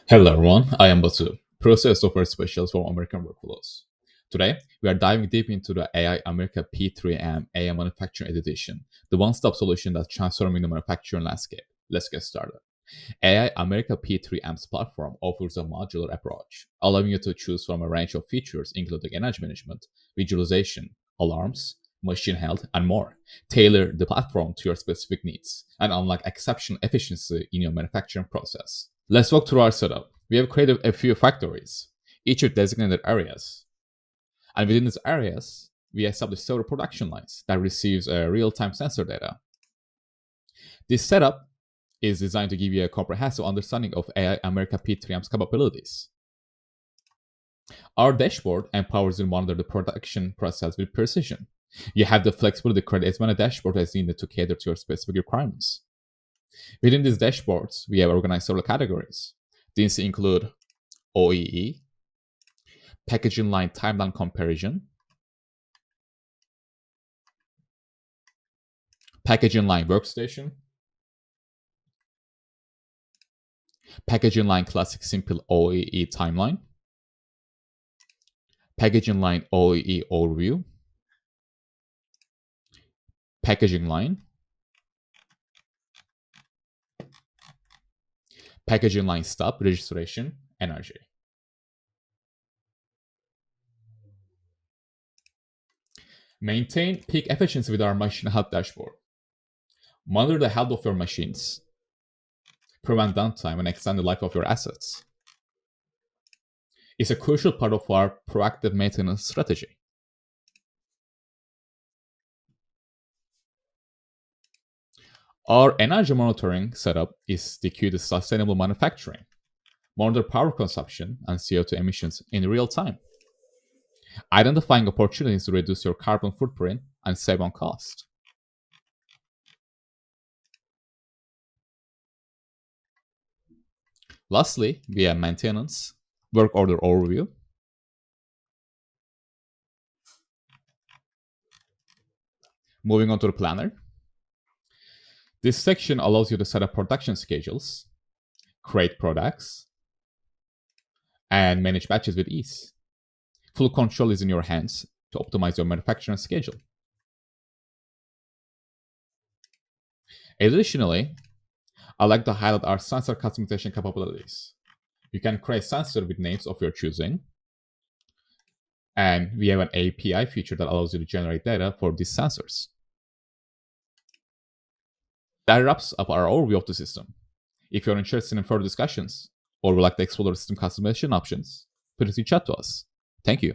Hello everyone, I am Batu, process software specialist for American Workflows. Today, we are diving deep into the AI America P3M AI Manufacturing Edition, the one-stop solution that's transforming the manufacturing landscape. Let's get started. AI America P3M's platform offers a modular approach, allowing you to choose from a range of features including energy management, visualization, alarms, machine health, and more. Tailor the platform to your specific needs and unlock exceptional efficiency in your manufacturing process. Let's walk through our setup. We have created a few factories, each with designated areas. And within these areas, we establish several production lines that receives real-time sensor data. This setup is designed to give you a comprehensive understanding of AI America P3M's capabilities. Our dashboard empowers you to monitor the production process with precision. You have the flexibility to create as many dashboards as needed to cater to your specific requirements. Within these dashboards, we have organized several categories. These include OEE, packaging line timeline comparison, packaging line workstation, packaging line classic simple OEE timeline, packaging line OEE overview, packaging line, packaging line stop, registration, energy. Maintain peak efficiency with our machine health dashboard. Monitor the health of your machines. Prevent downtime and extend the life of your assets. It's a crucial part of our proactive maintenance strategy. Our energy monitoring setup is the key to sustainable manufacturing. Monitor power consumption and CO2 emissions in real time, identifying opportunities to reduce your carbon footprint and save on cost. Lastly, we have maintenance, work order overview, moving on to the planner. This section allows you to set up production schedules, create products, and manage batches with ease. Full control is in your hands to optimize your manufacturing schedule. Additionally, I'd like to highlight our sensor customization capabilities. You can create sensors with names of your choosing, and we have an API feature that allows you to generate data for these sensors. That wraps up our overview of the system. If you're interested in further discussions or would like to explore the system customization options, please reach out to us. Thank you.